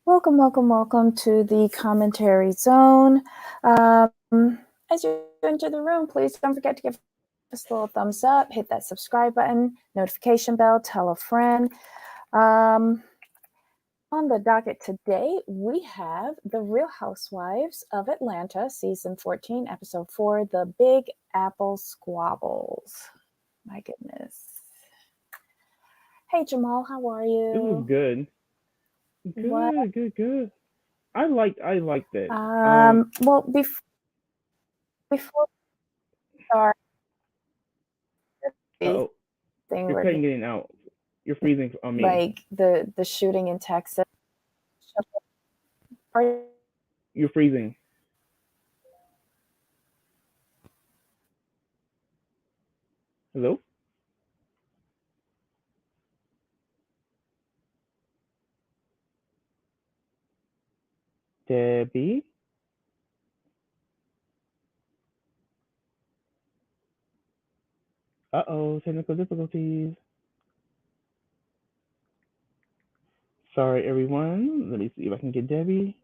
Welcome, welcome, welcome to the commentary zone. As you enter the room, please don't forget to give us a little thumbs up, hit that subscribe button, notification bell, tell a friend. Um, on the docket today, we have The Real Housewives of Atlanta, Season 14, Episode 4, The Big Apple Squabbles. My goodness. Hey, Jamal, how are This was you? good. What? Good. I liked it. Well, before we start Uh this oh, thing you're we're cutting in and out. You're freezing on me. like the shooting in Texas. Are you You're freezing. Hello, Debbie. Uh oh, technical difficulties. Sorry, everyone. Let me see if I can get Debbie.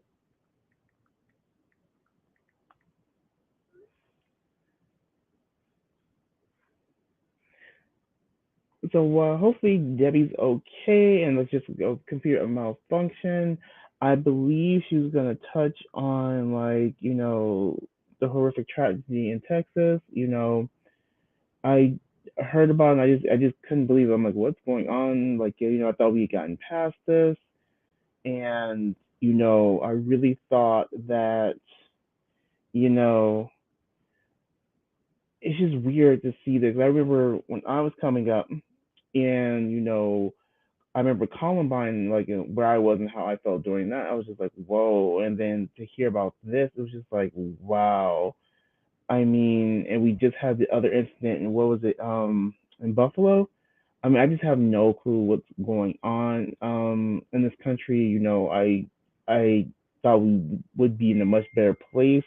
So hopefully Debbie's okay, and let's just go computer malfunction. I believe she was gonna touch on the horrific tragedy in Texas. I heard about it and I just couldn't believe it. I'm like, what's going on? Like, I thought we had gotten past this, and I really thought that you know it's just weird to see this. I remember when I was coming up, and I remember Columbine, like where I was and how I felt during that. I was just like, whoa. And then to hear about this, it was just like, wow. I mean, and we just had the other incident, and what was it? In Buffalo. I mean, I just have no clue what's going on in this country. I thought we would be in a much better place,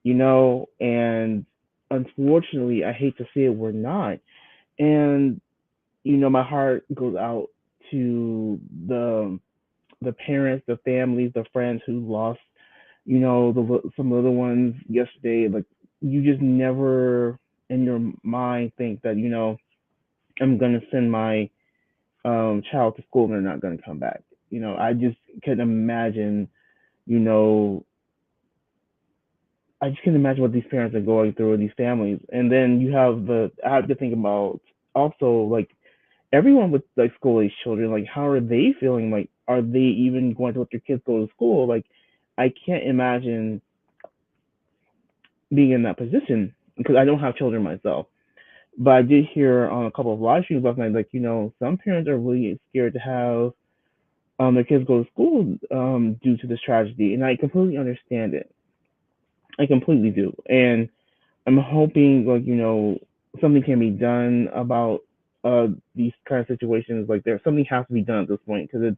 and unfortunately, I hate to say it, we're not. And my heart goes out to the parents, the families, the friends who lost, some little ones yesterday. Like, you just never in your mind think that I'm gonna send my child to school and they're not gonna come back. I just can imagine. You know, I just can imagine what these parents are going through, these families, and then I have to think about also like everyone with like school age children, like how are they feeling? Like, are they even going to let their kids go to school? Like, I can't imagine being in that position because I don't have children myself. But I did hear on a couple of live streams last night, like, some parents are really scared to have their kids go to school due to this tragedy, and I completely understand it. I completely do, and I'm hoping like something can be done about these kind of situations. Like, there something has to be done at this point because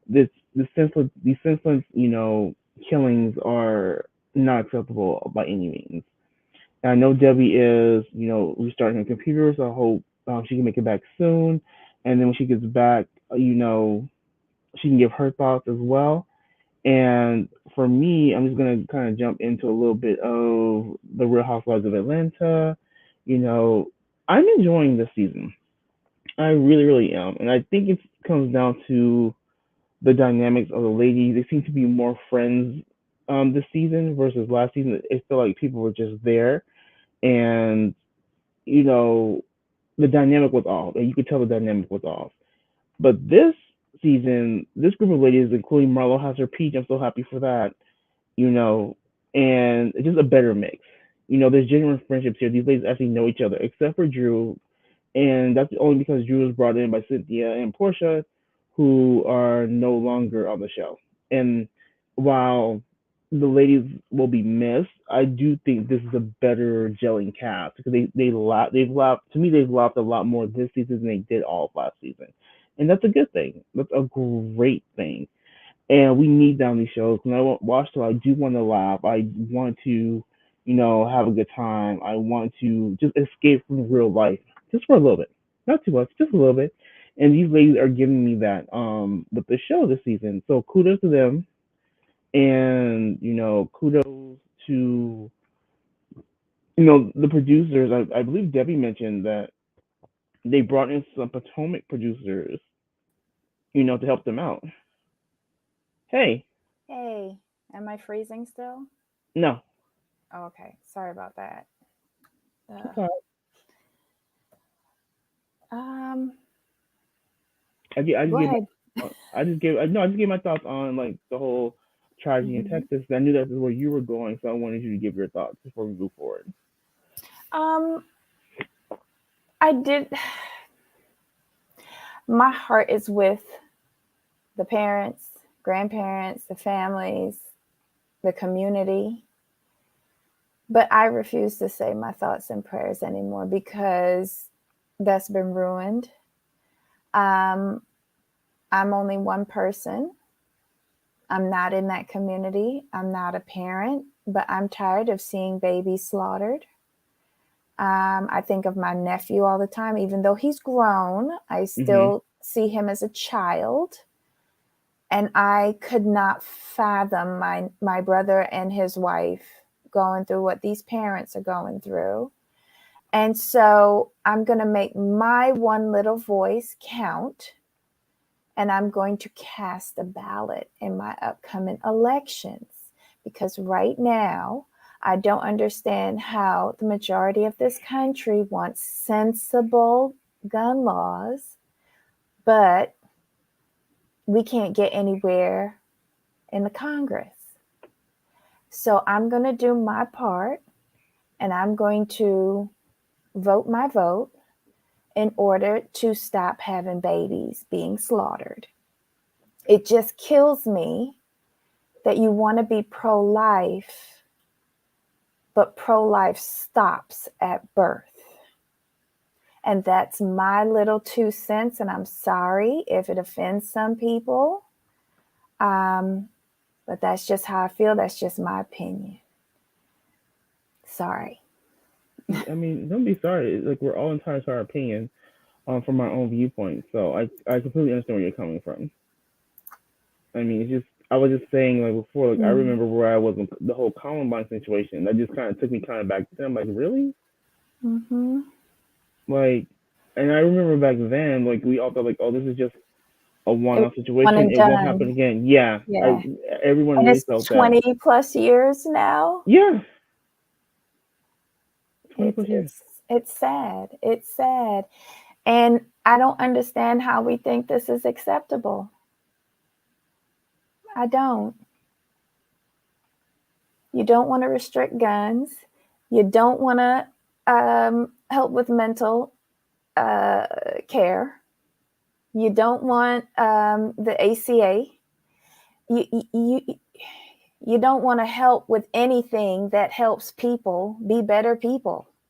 it's these senseless killings are not acceptable by any means. And I know Debbie is restarting her computer, so I hope she can make it back soon. And then when she gets back, she can give her thoughts as well. And for me, I'm just gonna kind of jump into a little bit of the Real Housewives of Atlanta. You know, I'm enjoying this season. I really, really am, and I think it comes down to the dynamics of the ladies. They seem to be more friends this season versus last season. It felt like people were just there, and you know, the dynamic was off, and you could tell the dynamic was off. But this season, this group of ladies, including Marlo, has her peach. I'm so happy for that. You know, and it's just a better mix. There's genuine friendships here. These ladies actually know each other, except for Drew, and that's only because Drew was brought in by Cynthia and Portia, who are no longer on the show. And while the ladies will be missed, I do think this is a better gelling cast because they've laughed to me they've laughed a lot more this season than they did all of last season, and that's a good thing. That's a great thing, and we need down these shows. When I watch them, I do want to laugh. I want to, have a good time. I want to just escape from real life, just for a little bit, not too much, just a little bit. And these ladies are giving me that with the show this season. So kudos to them, and kudos to the producers. I believe Debbie mentioned that they brought in some Potomac producers, to help them out. Hey, Hey, am I freezing still? no, Oh, okay. Sorry about that. Uh, it's all um, right. I just Go gave ahead. I just gave my thoughts on like the whole tragedy in Mhm. Texas. I knew that is where you were going, so I wanted you to give your thoughts before we move forward. Um, I did. My heart is with the parents, grandparents, the families, the community. But I refuse to say my thoughts and prayers anymore because that's been ruined. Um, I'm only one person. I'm not in that community. I'm not a parent, but I'm tired of seeing babies slaughtered. I think of my nephew all the time, even though he's grown, I Mhm. still see him as a child. And I could not fathom my brother and his wife going through what these parents are going through. And so I'm going to make my one little voice count, and I'm going to cast a ballot in my upcoming elections because right now I don't understand how the majority of this country wants sensible gun laws, but we can't get anywhere in the Congress. So I'm going to do my part, and I'm going to vote my vote in order to stop having babies being slaughtered. It just kills me that you want to be pro life, but pro life stops at birth. And that's my little 2 cents. And I'm sorry if it offends some people. Um, but that's just how I feel. That's just my opinion. Sorry. I mean, don't be sorry. Like we're all entitled to our opinion, from our own viewpoint. So I completely understand where you're coming from. I mean, it's just I was just saying like before, like I Mm-hmm. remember where I was in the whole Columbine situation. That just kind of took me kind of back then. I'm like, really? Mm-hmm. Like, and I remember back then, like we all thought like, oh, this is just a It was one-off one situation. and It won't happen done. again. Yeah, Yeah. everyone And really it's felt that. 20 plus years now. Yeah, 20 It's plus years. it's it's sad. It's sad. And I don't understand how we think this is acceptable. I don't. You don't want to restrict guns. You don't want to help with mental uh, care. You don't want the ACA. You don't want to help with anything that helps people be better people. I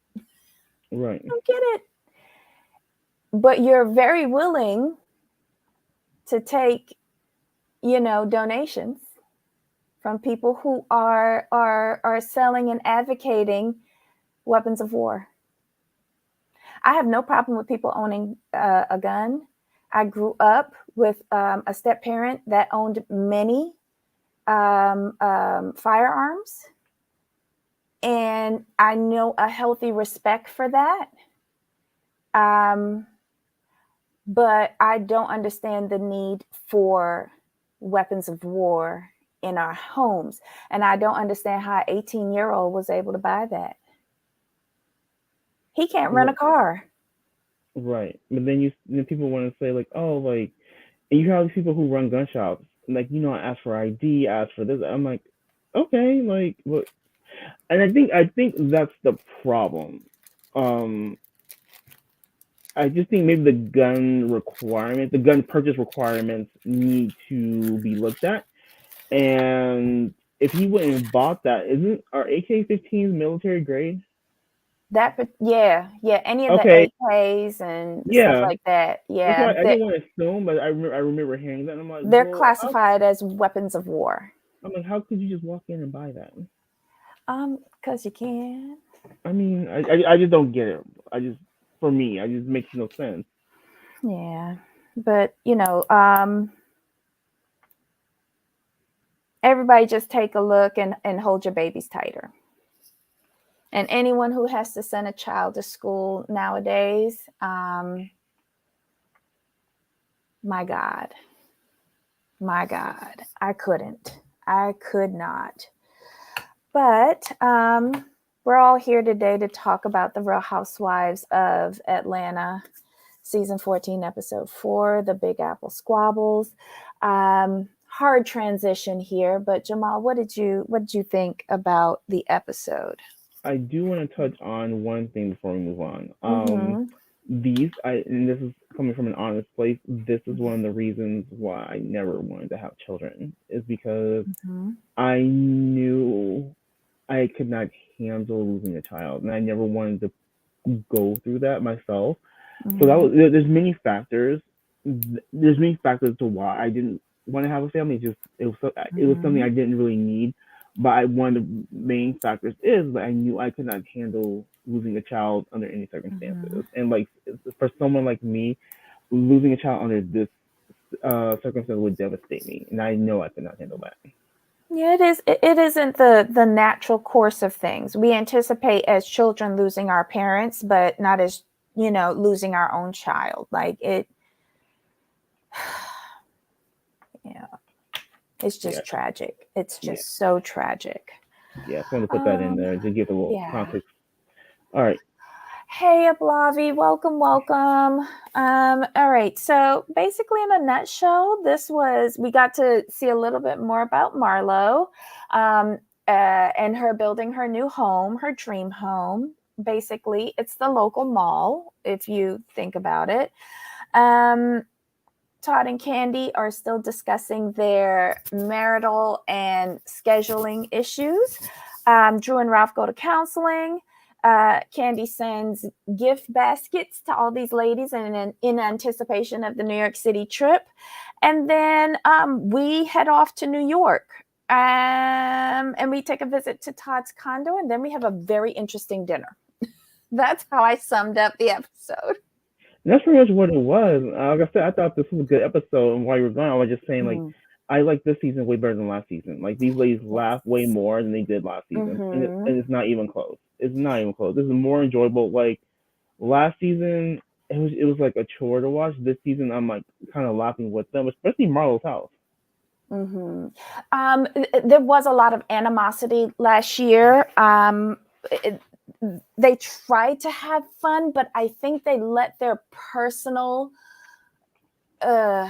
Right. don't get it. But you're very willing to take, donations from people who are selling and advocating weapons of war. I have no problem with people owning a gun. I grew up with a step parent that owned many firearms, and I know a healthy respect for that. Um, but I don't understand the need for weapons of war in our homes. And I don't understand how an 18-year-old was able to buy that. He can't rent a Right. car. Right. But then people want to say like, oh, like, and you have these people who run gun shops, like, I ask for ID, ask for this. I'm like, okay, like, what? And I think that's the problem. Um, I just think maybe the gun purchase requirements need to be looked at. And if he went and bought that, isn't our AK-15s military grade? Yeah, any of the Okay, AKs and stuff yeah. like that. That's Yeah, why I didn't want to assume, but I remember hearing that. And I'm like, they're well, classified as weapons of war. how could you just walk in and buy that? Because you can. I mean, I just don't get it. For me, it just makes no sense. Yeah. But everybody just take a look and hold your babies tighter. And anyone who has to send a child to school nowadays, my God, my God, I couldn't. I could not. But we're all here today to talk about the Real Housewives of Atlanta, season 14, episode 4, the Big Apple Squabbles. Hard transition here, but Jamal, what did you think about the episode? I do want to touch on one thing before we move on. Mm-hmm. And this is coming from an honest place. This is one of the reasons why I never wanted to have children, is because Mm-hmm. I knew I could not handle losing a child, and I never wanted to go through that myself. So that Mm-hmm. was there's many factors. There's many factors to why I didn't want to have a family. It was something Mm-hmm. I didn't really need. But one of the main factors is that I knew I could not handle losing a child under any Mm-hmm. circumstances. And like for someone like me, losing a child under this circumstance would devastate me, and I know I could not handle that. Yeah, it is. It isn't the natural course of things. We anticipate as children losing our parents, but not as losing our own child. Like it, yeah, it's Yeah, just tragic. It's yeah, just so tragic. yeah. I just wanted to put that in Um, there to give a little yeah. context. All right. Hey, Ablavi, welcome, welcome. All right, so basically, in a nutshell, we got to see a little bit more about Marlo, um, and her building her new home, her dream home. Basically, it's the local mall, if you think about it. Um, Todd and Candy are still discussing their marital and scheduling issues. Drew and Ralph go to counseling. Candy sends gift baskets to all these ladies in anticipation of the New York City trip. And then we head off to New York. And we take a visit to Todd's condo. And then we have a very interesting dinner. That's how I summed up the episode. And that's pretty much what it was. Like I said, I thought this was a good episode, and while you were gone, I was just saying like Mm. I like this season way better than last season. Like these ladies laugh way Yes. more than they did last season, Mm-hmm. and it's not even close. It's not even close. This is more enjoyable. Like last season, it was like a chore to watch. This season, I'm like kind of laughing with them, especially Marlo's house. Mm-hmm. There was a lot of animosity last year. It, they tried to have fun, but I think they let their personal, uh,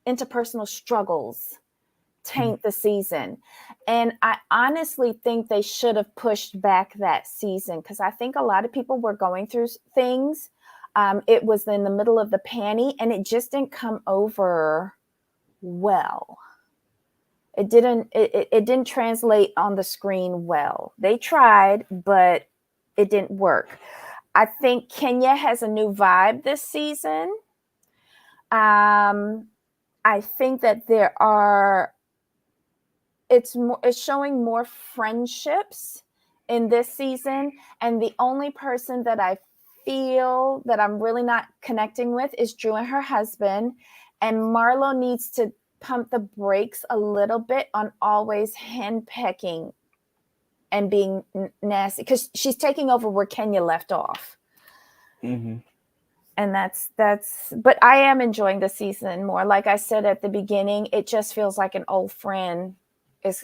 interpersonal struggles taint the season. And I honestly think they should have pushed back that season because I think a lot of people were going through things. It was in the middle of the panty and it just didn't come over well. It didn't translate on the screen well. They tried, but it didn't work. I think Kenya has a new vibe this season. I think that it's showing more friendships in this season, and the only person that I feel that I'm really not connecting with is Drew and her husband, and Marlo needs to pump the brakes a little bit on always henpecking and being nasty because she's taking over where Kenya left off. Mm-hmm. And but I am enjoying the season more. Like I said at the beginning, it just feels like an old friend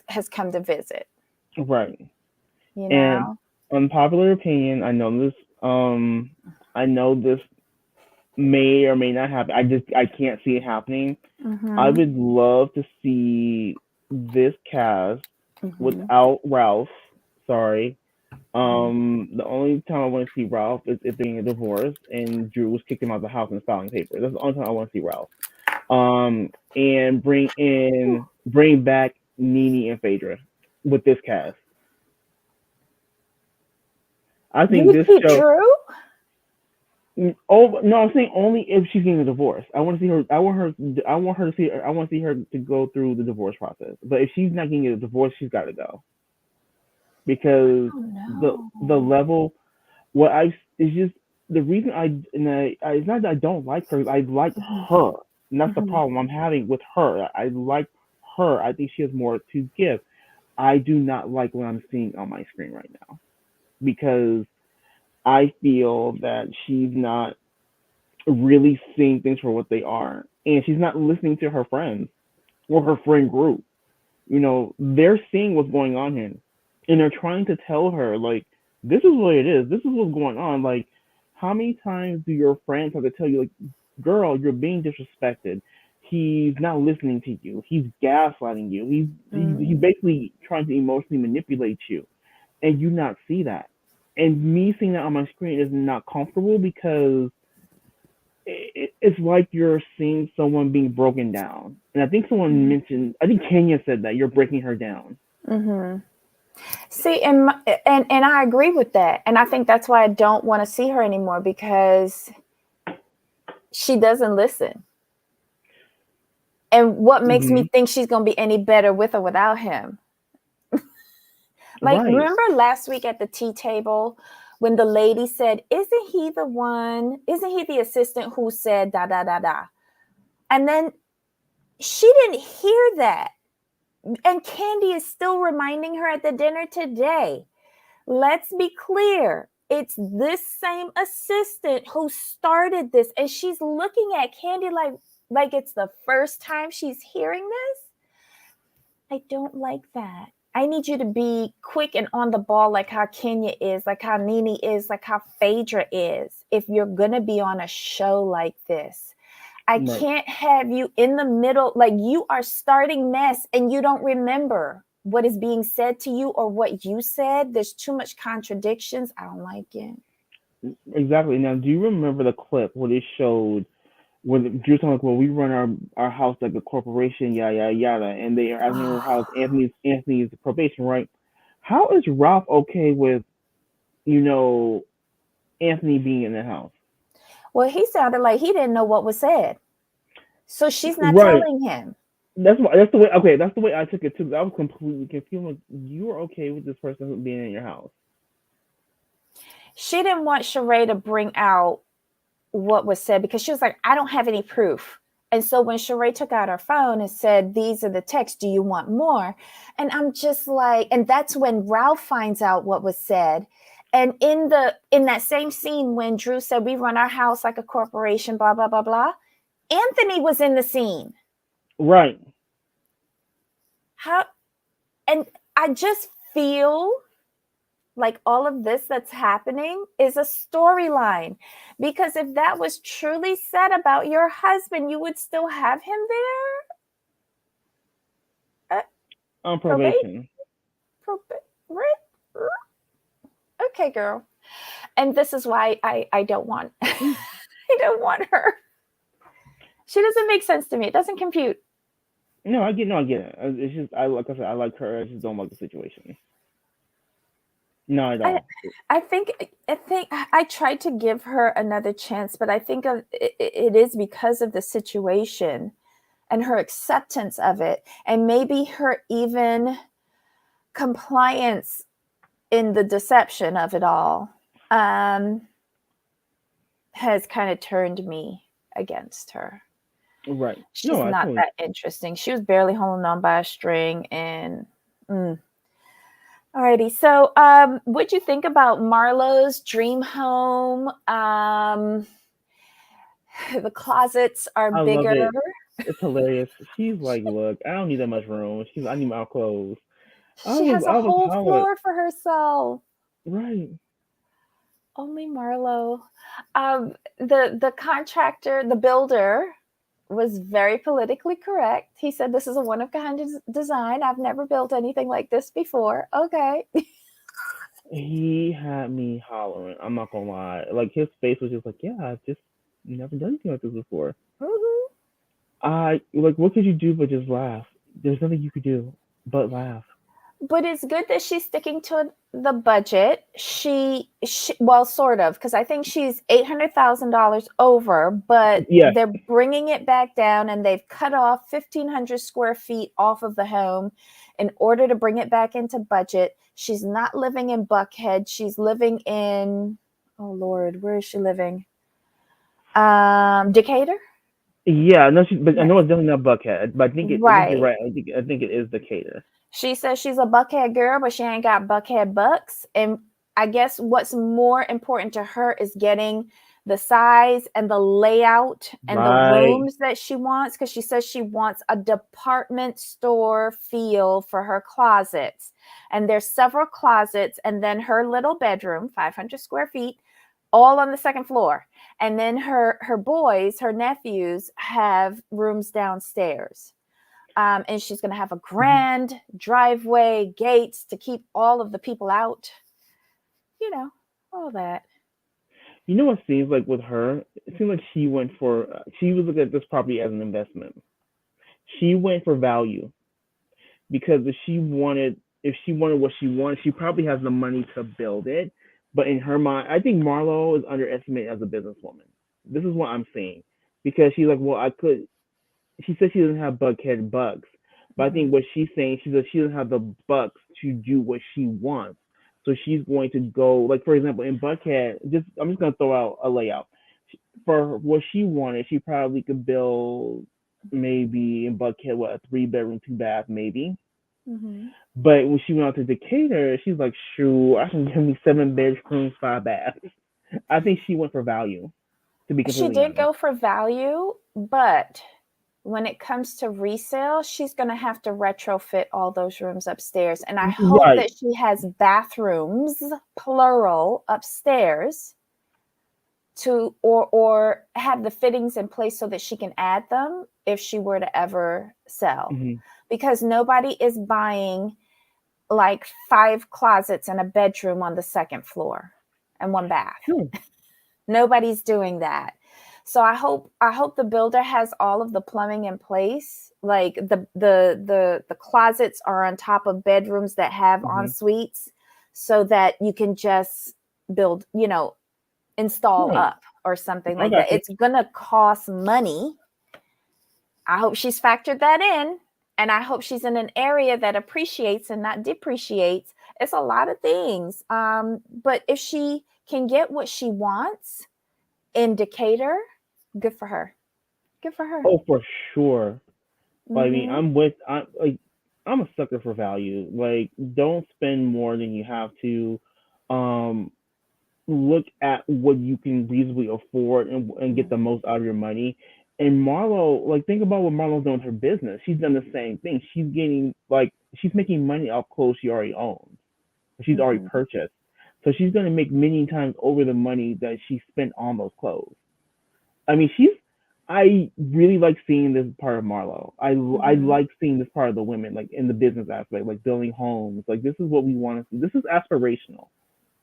has come to visit, Right. you And know? unpopular opinion, I know this may or may not happen. I can't see it happening. I Mm-hmm. would love to see this cast Mm-hmm. without Ralph. Sorry. The only time I want to see Ralph is if they're getting a divorce and Drew was kicked him out of the house and filing papers. That's the only time I want to see Ralph. And bring back Nene and Phaedra with this cast. I think You this see show. Drew? Oh no, I'm saying only if she's getting a divorce. I want to see her. I want her. I want her to see. I want to see her to go through the divorce process. But if she's not getting a divorce, she's got to go because Oh the no. level. What I is just the reason it's not that I don't like her. I like her, and that's the Mhm. problem I'm having with her. I like her. I think she has more to give. I do not like what I'm seeing on my screen right now because I feel that she's not really seeing things for what they are, and she's not listening to her friends or her friend group. They're seeing what's going on here, and they're trying to tell her like, this is what it is. This is what's going on. Like, how many times do your friends have to tell you like, girl, you're being disrespected. He's not listening to you. He's gaslighting you. He's Mm. basically trying to emotionally manipulate you, and you not see that. And me seeing that on my screen is not comfortable because it's like you're seeing someone being broken down. And I think someone mentioned, I think Kenya said that you're breaking her down. Mm-hmm. See, and I agree with that, and I think that's why I don't want to see her anymore because she doesn't listen. And what makes me Hmm. think she's going to be any better with or without him? Like, Right. remember last week at the tea table when the lady said, "Isn't he the one? Isn't he the assistant who said da da da da?" And then she didn't hear that. And Candy is still reminding her at the dinner today. Let's be clear. It's this same assistant who started this, and she's looking at Candy like it's the first time she's hearing this. I don't like that. I need you to be quick and on the ball like how Kenya is, like how Nene is, like how Phaedra is, if you're going to be on a show like this. I Right. can't have you in the middle, like you are starting mess and you don't remember what is being said to you or what you said. There's too much contradictions. I don't like it. Exactly. Now, do you remember the clip where they showed where Drew's talking like, well, we run our house like a corporation, yada yada yada, and they are asking her how's Anthony's probation, right? How is Ralph okay with you know Anthony being in the house? Well, he sounded like he didn't know what was said. So she's not Right. telling him. That's the way. Okay, that's the way I took it too. I was completely confused. Like, you were okay with this person being in your house. She didn't want Sheree to bring out what was said because she was like, I don't have any proof. And so when Sheree took out her phone and said, these are the texts, do you want more? And I'm just like, and that's when Ralph finds out what was said. And in that same scene when Drew said, we run our house like a corporation, blah, blah, blah, blah, Anthony was in the scene. Right. How and I just feel like all of this that's happening is a storyline, because if that was truly said about your husband, you would still have him there. On Probate, probation. right? Okay, girl. And this is why I don't want I don't want her. She doesn't make sense to me. It doesn't compute. No, I get. No, I get it. It's just like I said, I like her. I just don't like the situation. No, I I don't. I think I tried to give her another chance, but I think it is because of the situation and her acceptance of it, and maybe her even compliance in the deception of it all, has kind of turned me against her. Right. She's No, I not totally. that interesting. She was barely holding on by a string, and alrighty. So, what'd you think about Marlo's dream home? The closets are I love bigger. it. It's hilarious. She's like, look, I don't need that much room. I need my clothes. She has a I was whole hollering. floor for herself. Right. Only Marlo. The contractor, the builder, was very politically correct. He said, "This is a one of kind design. I've never built anything like this before." Okay. He had me hollering. I'm not gonna lie. Like his face was just like, yeah, I've just never done anything like this before. Mhm. I like, what could you do but just laugh? There's nothing you could do but laugh. But it's good that she's sticking to the budget. She well, sort of, because I think she's $800,000 over, but Yes. they're bringing it back down, and they've cut off 1,500 square feet off of the home in order to bring it back into budget. She's not living in Buckhead. She's living in Oh Lord, where is she living? Decatur? Yeah, no, but I Yeah. know it's definitely not Buckhead. But I think you're Right. right. I think it is Decatur. She says she's a Buckhead girl, but she ain't got Buckhead bucks. And I guess what's more important to her is getting the size and the layout and the Right. rooms that she wants, because she says she wants a department store feel for her closets. And there's several closets, and then her little bedroom, 500 square feet, all on the second floor. And then her boys, her nephews, have rooms downstairs. And she's going to have a Mhm. grand driveway, gates to keep all of the people out, you know, all that. You know what seems like with her? It seems like she was looking at this property as an investment. She went for value because if she wanted what she wanted, she probably has the money to build it. But in her mind, I think Marlo is underestimated as a businesswoman. This is what I'm saying because she's like, well, I could. She said she doesn't have Buckhead bucks, but I think Mm-hmm. what she's saying, she says she doesn't have the bucks to do what she wants. So she's going to go, like for example, in Buckhead. I'm just gonna throw out a layout for what she wanted. She probably could build maybe in Buckhead what, a 3 bedroom, 2 bath maybe. Mm-hmm. But when she went out to Decatur, she's like, "Shoot, I can give me 7 bedrooms, 5 baths." I think she went for value, to be She completely did honest. go for value, but when it comes to resale, she's going to have to retrofit all those rooms upstairs. And I hope Right. that she has bathrooms, plural, upstairs to or have the fittings in place so that she can add them if she were to ever sell, Hmm. because nobody is buying like 5 closets and a bedroom on the second floor and one bath. Sure. Nobody's doing that. So I hope the builder has all of the plumbing in place, like the closets are on top of bedrooms that have en Hmm. suites, so that you can just build, install Right. up or something I like that. got you. It's gonna cost money. I hope she's factored that in. And I hope she's in an area that appreciates and not depreciates. It's a lot of things. But if she can get what she wants in Decatur, good for her. Good for her. Oh, for sure. But I mean, Mm-hmm. I'm a sucker for value. Like, don't spend more than you have to. Um, Look at what you can reasonably afford and get the Mm-hmm. most out of your money. And Marlo, like, think about what Marlo's doing with her business. She's done the same thing. She's making money off clothes she already owns. She's already Mm-hmm. purchased. So she's gonna make many times over the money that she spent on those clothes. I mean, I really like seeing this part of Marlo. I Mm-hmm. like seeing this part of the women, like in the business aspect, like building homes. Like, this is what we want to see. This is aspirational.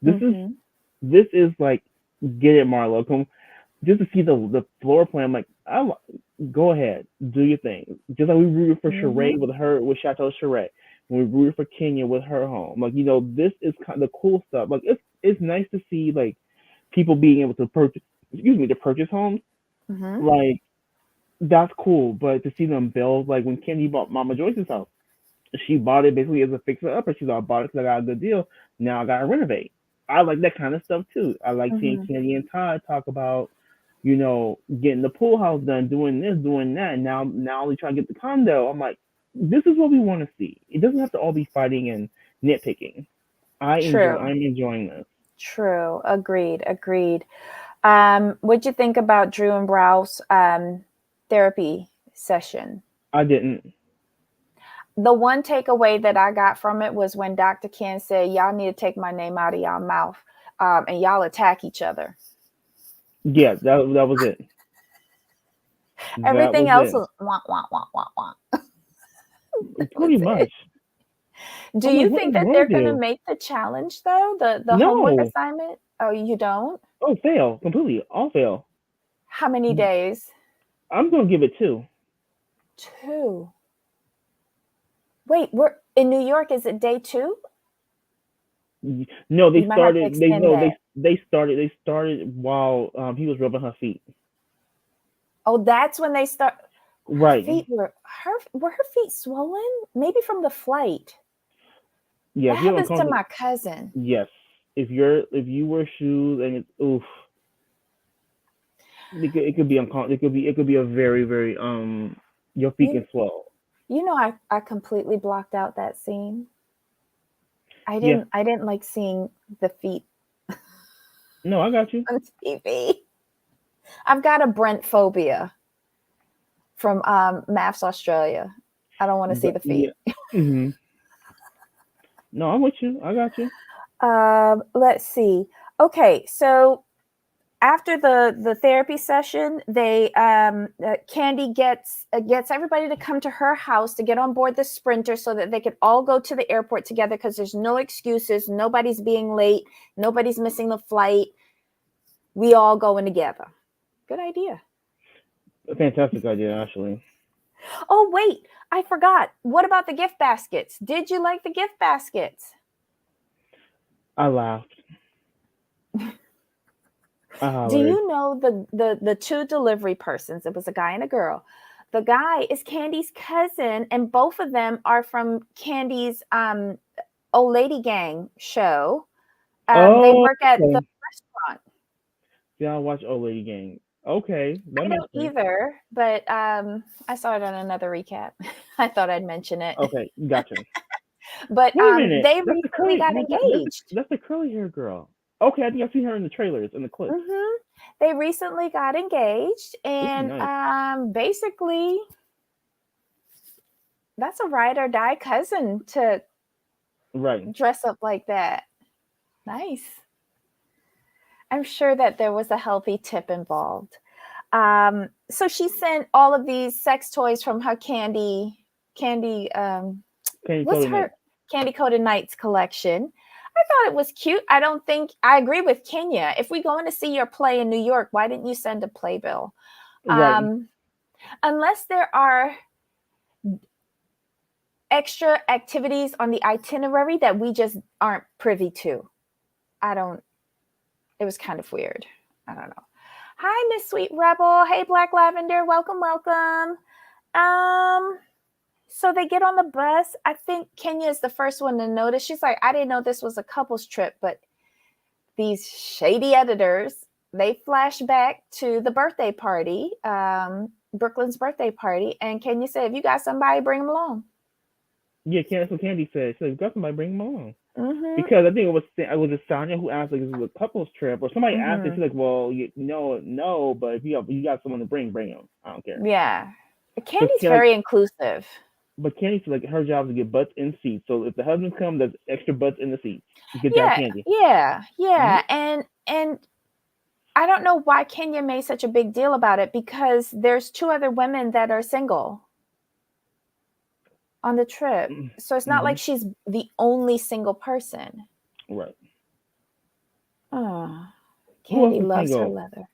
This is Mm-hmm. this is like, get it, Marlo. Come, just to see the floor plan. Like, go ahead, do your thing. Just like we rooted for Mm-hmm. Sheree with Chateau Sheree, when we rooted for Kenya with her home. Like, this is kind of the cool stuff. Like, it's nice to see, like, people being able to purchase. Excuse me, to purchase homes. Mm-hmm. Like, that's cool. But to see them build, like when Kenya bought Mama Joyce's house, she bought it basically as a fixer upper. She's all, I bought it because I got a good deal. Now I gotta renovate. I like that kind of stuff too. I like seeing Mm-hmm. Candy and Todd talk about, getting the pool house done, doing this, doing that. And now they try to get the condo. I'm like, this is what we want to see. It doesn't have to all be fighting and nitpicking. True. I'm enjoying this. True. Agreed. Agreed. What'd you think about Drew and Brow's therapy session? I didn't. The one takeaway that I got from it was when Dr. Ken said, "Y'all need to take my name out of y'all mouth, and y'all attack each other." Yeah, that was it. That Everything was else it. was wah, wah, wah, wah, wah. That was Pretty it. much. Do I'm like, you what think is that wrong they're with going to you? make the challenge, though? The homework No. assignment? Oh, you don't? Oh, fail completely. All fail. How many days? I'm gonna give it 2. 2. Wait, we're in New York. Is it day 2? No, You they might have to started. They extend no, that. they started while he was rubbing her feet. Oh, that's when they start. Her Right. feet were her feet swollen? Maybe from the flight. Yeah, That she was happens to uncomfortable. my cousin. Yes. if you wear shoes and it's oof, it could be uncomfortable. It could be a very very your feet You can swell. you know I completely blocked out that scene. Yeah, I didn't like seeing the feet no, I got you. on TV. I've got a Brent phobia from Maths Australia. I don't want to see But the yeah, feet. hmm no, I'm with you. I got you. Let's see. Okay, so after the therapy session, they Candy gets everybody to come to her house to get on board the Sprinter so that they could all go to the airport together because there's no excuses. Nobody's being late. Nobody's missing the flight. We all going together. Good idea. A fantastic idea, actually. Oh, wait, I forgot. What about the gift baskets? Did you like the gift baskets? I laughed. I Do hollered. you know the two delivery persons? It was a guy and a girl. The guy is Candy's cousin, and both of them are from Candy's old lady gang show. They Oh, work at the okay. restaurant. Yeah, I watch Old Lady Gang. Okay, that I makes don't sense. either, but I saw it on another recap. I thought I'd mention it. Okay, gotcha. But Wait a minute. they That's the recently curly. got No, engaged. that's the curly hair girl. Okay, I think I've seen her in the trailers and the clips. They recently got engaged, Ooh, and nice. basically, that's a ride or die cousin to Right. dress up like that. Nice. I'm sure that there was a healthy tip involved. So she sent all of these sex toys from her candy, Candy what's Coated Night. her Candy Coated Nights collection. I thought it was cute. I don't think I agree with Kenya. If we go in to see your play in New York, why didn't you send a playbill? Right. Um, unless there are extra activities on the itinerary that we just aren't privy to. I don't, it was kind of weird. I don't know. Hi, Miss Sweet Rebel. Hey, Black Lavender. Welcome, welcome. Um, so they get on the bus. I think Kenya is the first one to notice. She's like, I didn't know this was a couple's trip, but these shady editors, they flash back to the birthday party, Brooklyn's birthday party, and Kenya said, if you got somebody, bring them along. Yeah, that's what Candy said. She said, "Got somebody bring him along." Mm-hmm. Because I think it was Sonya who asked like, "Is this a couple's trip?" Or somebody asked it. Mm-hmm. She's like, "Well, no, but if you got someone to bring them. I don't care." Yeah. Because Candy's very inclusive. but Candy said like her job is to get butts in seats. So if the husbands come, there's extra butts in the seats. Good job, Yeah, Candy. yeah, Hmm. yeah. And I don't know why Kenya made such a big deal about it because there's two other women that are single on the trip. So it's not Hmm. like she's the only single person. Right. Oh, Who else Candy is loves her single? leather.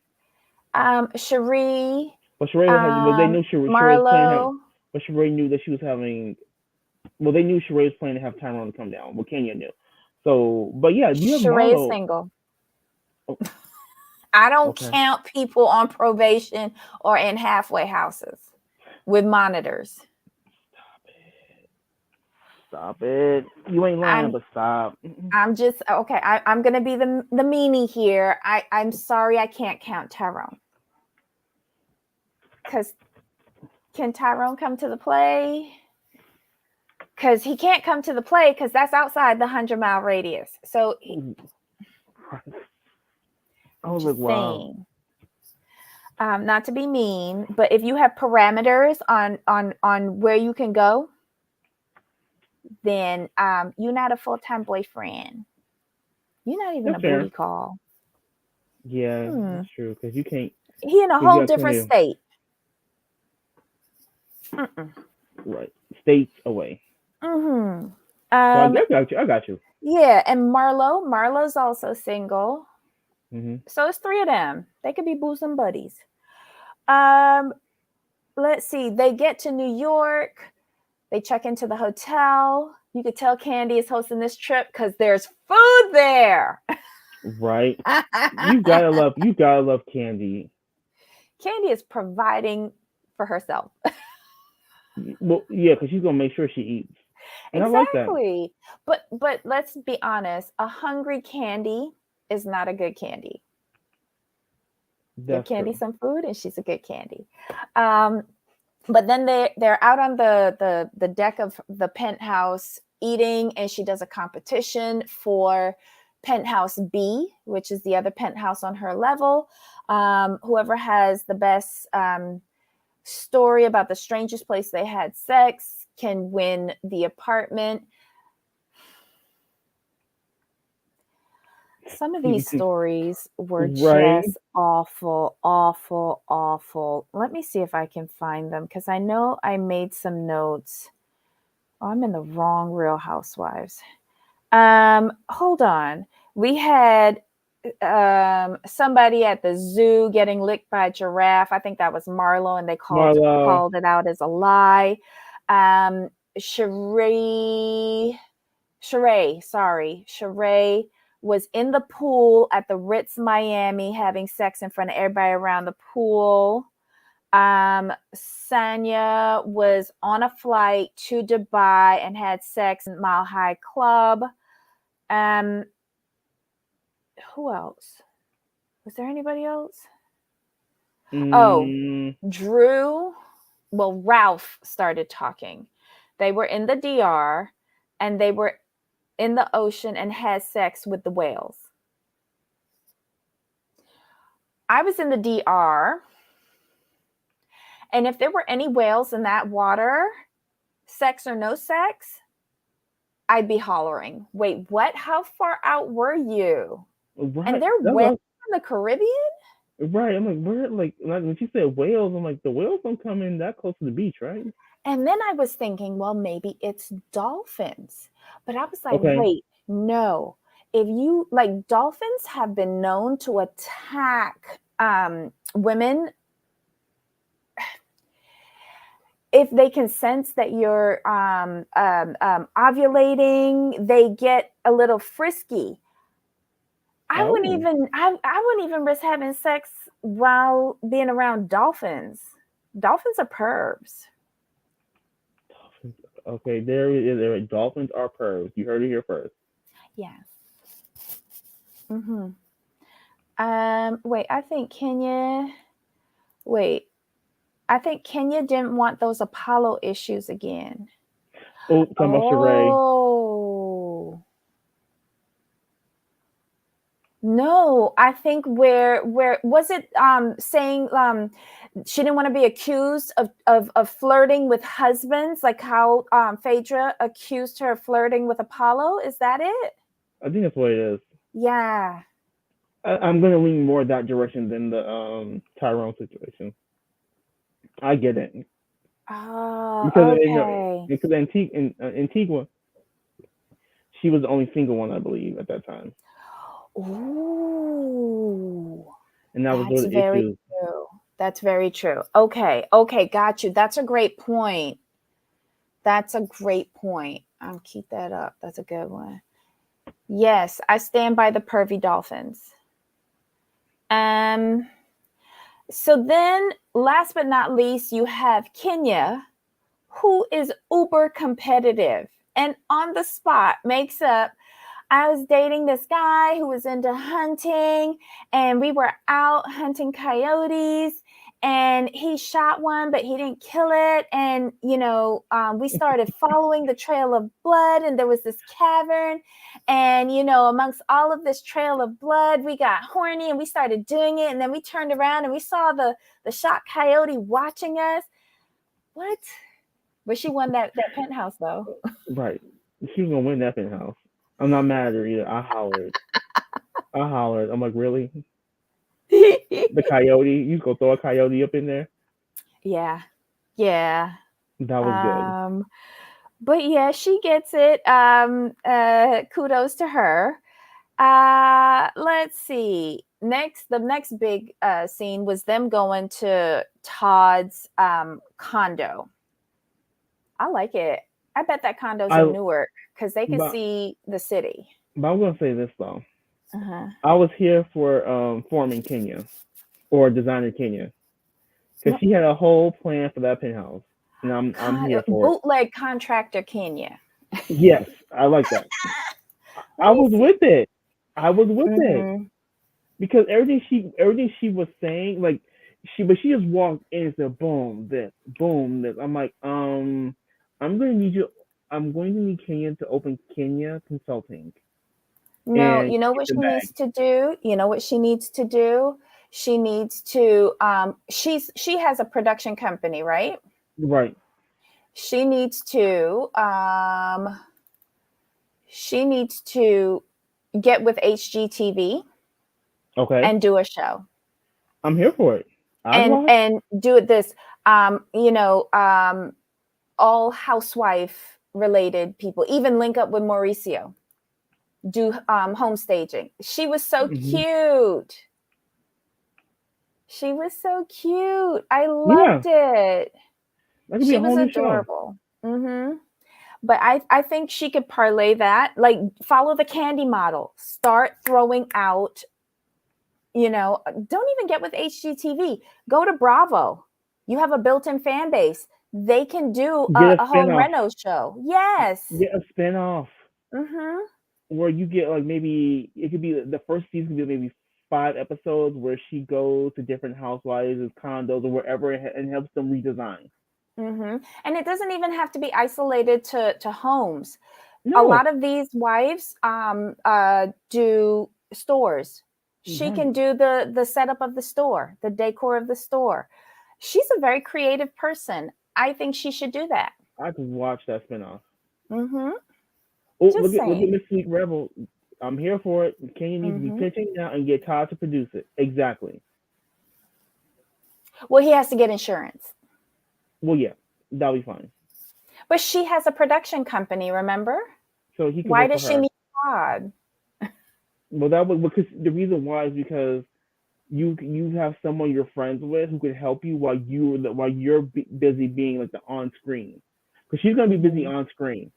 Cherie, But Sheree had. Well, they knew Sheree was planning to have. Marlo, But Sheree knew that she was having. Well, they knew Sheree was planning to have Tyrone to come down. Well, Kenya knew. So, but yeah, you have Sheree is Marlo. single. Oh, I don't okay. count people on probation or in halfway houses with monitors. Stop it. You ain't lying, I'm but stop. I'm just okay. I'm gonna be the meanie here. I'm sorry I can't count Tyrone. Because can Tyrone come to the play? Because he can't come to the play because that's outside the 100-mile radius. So I I'm was like, just wow. saying, not to be mean, but if you have parameters on where you can go, then you're not a full-time boyfriend. You're not even That's a fair. booty call. Yeah, that's true. Because you can't. He in a Because you whole got different plenty of state. Mm-mm. right states away. Mm-hmm. So I got you. I got you. Yeah, and Marlo's also single. Hmm. So it's three of them. They could be bosom buddies. Um, let's see. They get to New York. They check into the hotel. You could tell Candy is hosting this trip because there's food there. Right. You gotta love Candy. Candy is providing for herself. Well, yeah, because she's gonna make sure she eats, and I like that. Exactly. But let's be honest, a hungry candy is not a good candy. Give That's Candy true. some food and she's a good candy. Um, but then they're out on the deck of the penthouse eating, and she does a competition for penthouse B, which is the other penthouse on her level. Whoever has the best story about the strangest place they had sex can win the apartment. Some of these stories were Right. just awful, awful, awful. Let me see if I can find them because I know I made some notes. Oh, I'm in the wrong Real Housewives. Hold on. We had somebody at the zoo getting licked by a giraffe. I think that was Marlo, and they Marlo. called it out as a lie. Um, Sheree Sheree was in the pool at the Ritz Miami having sex in front of everybody around the pool. Sanya was on a flight to Dubai and had sex in Mile High Club. Um, who else? Was there anybody else? Oh, Mm, Drew. Well, Ralph started talking. They were in the DR and they were in the ocean and had sex with the whales. I was in the DR, and if there were any whales in that water, sex or no sex, I'd be hollering. Wait, what? How far out were you? And right. they're That's whales what in the Caribbean? right. I'm like, where like when she said whales, I'm like, the whales don't come in that close to the beach, right? And then I was thinking, well, maybe it's dolphins. But I was like, Okay. wait, no. If you like, dolphins have been known to attack women if they can sense that you're ovulating. They get a little frisky. Oh. I wouldn't even risk having sex while being around dolphins. Dolphins are pervs. Dolphins. Okay, there it is. There, dolphins are pervs. You heard it here first. Yeah. Mm-hmm. Wait, I think Kenya. Wait, I think Kenya didn't want those Apollo issues again. Oh, talking about Sheree. Oh. No, I think where was it saying she didn't want to be accused of flirting with husbands, like how Phaedra accused her of flirting with Apollo. Is that it? I think that's what it is. Yeah. I'm gonna lean more that direction than the Tyrone situation. I get it because Oh, okay. because Antigua, she was the only single one I believe at that time, Ooh, and that was that's those very issues. true. That's very true. Okay, okay, got you. That's a great point. That's a great point. I'll keep that up. That's a good one. Yes, I stand by the pervy dolphins. Um, so then last but not least, you have Kenya, who is uber competitive and on the spot makes up, I was dating this guy who was into hunting, and we were out hunting coyotes. And he shot one, but he didn't kill it. And, we started following the trail of blood, and there was this cavern. And, amongst all of this trail of blood, we got horny and we started doing it. And then we turned around and we saw the shot coyote watching us. What? But she won that penthouse, though. Right, she was gonna win that penthouse. I'm not mad at her either. I hollered. I hollered. I'm like, really? The coyote? You go throw a coyote up in there? Yeah. Yeah. That was good. Um, but yeah, she gets it. Kudos to her. Let's see. The next big scene was them going to Todd's condo. I like it. I bet that condo's in I Newark because they can but see the city. but I'm gonna say this though. Uh-huh. I was here for forming Kenya or designer Kenya because No, she had a whole plan for that penthouse. and I'm here for it. Bootleg contractor Kenya. Yes, I like that. Let I me was see. with it. I was with it Mm-hmm. because everything she was saying, like she just walked in and said boom this, boom this. I'm like, I'm gonna need you. I'm going to need Kenya to open Kenya Consulting No, and you know get what the she bag. needs to do? You know what she needs to do? She needs to she has a production company, right? Right. She needs to she needs to get with HGTV Okay. and do a show. I'm here for it. I'd And watch. do it this you know, all housewife related people, even link up with Mauricio, do home staging. She was so Hmm. cute. She was so cute. I Yeah, loved it. that could be She a was whole new show. adorable. But I think she could parlay that, like follow the candy model. Start throwing out, don't even get with HGTV. Go to Bravo. You have a built-in fan base. They can do Get a a home spinoff. reno show. Yes. Get a spinoff Mm-hmm. where you get like maybe it could be the first season could be maybe 5 episodes where she goes to different housewives' condos or wherever and helps them redesign. And it doesn't even have to be isolated to homes. A No, lot of these wives do stores. She right. can do the setup of the store, the decor of the store. She's a very creative person. I think she should do that. I could watch that spinoff. hmm Oh, Just look at saying. Miss Sweet Rebel. I'm here for it. Kenya needs to be hmm pitching now and get Todd to produce it. Exactly. Well, he has to get insurance, Well, yeah, that'll be fine. but she has a production company. Remember? So he can Why work for does she her. need God? Well, that was because the reason why is because you have someone you're friends with who can help you while you're busy being like the on screen because she's gonna be busy Mhm. on screen,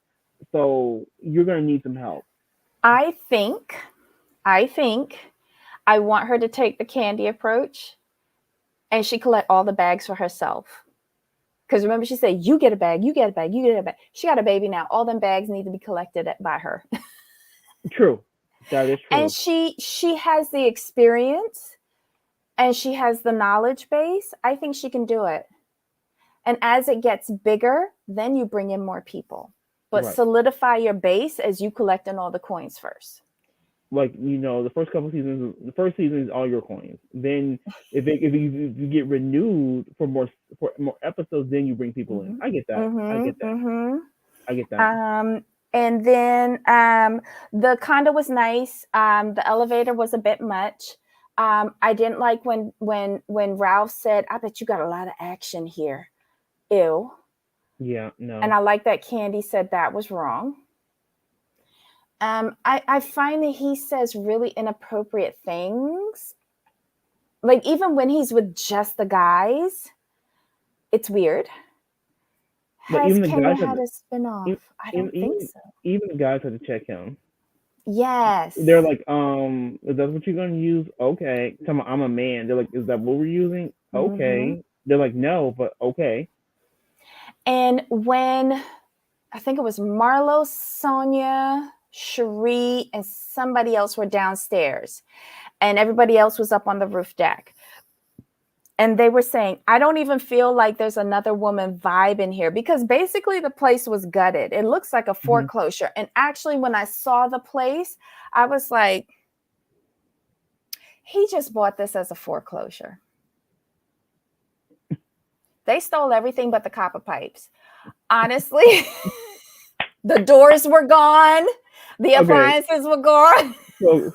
so you're gonna need some help. I think, I think, I want her to take the candy approach, and she collect all the bags for herself. Because remember, she said, "You get a bag, you get a bag, you get a bag." She got a baby now. All them bags need to be collected by her, True, that is and true. she has the experience and she has the knowledge base. I think she can do it. And as it gets bigger, then you bring in more people. But Right, solidify your base as you collect in all the coins first. like the first couple seasons, the first season is all your coins. Then if you get renewed for more episodes, then you bring people in. hmm I get that. I hmm get that. hmm I get that. Um, and then the condo was nice. The elevator was a bit much. I didn't like when Ralph said, "I bet you got a lot of action here." Ew. Yeah, And no. I like that Candy said that was wrong. I find that he says really inappropriate things. Like even when he's with just the guys, it's weird. But Has even the Kenya guys had had a spinoff? even I don't think even so. even the guys had to check him. They're Yes. like, is that what you're gonna use? Okay. Tell me, I'm a man. They're like, is that what we're using? hmm Okay. They're like, no, but okay. And when I think it was Marlo, Sonia, Cherie, and somebody else were downstairs, and everybody else was up on the roof deck. And they were saying, I don't even feel like there's another woman vibe in here because basically the place was gutted. It looks like a Hmm. foreclosure. And actually, when I saw the place, I was like, he just bought this as a foreclosure. They stole everything but the copper pipes. Honestly, the doors were gone, the Okay. appliances were gone.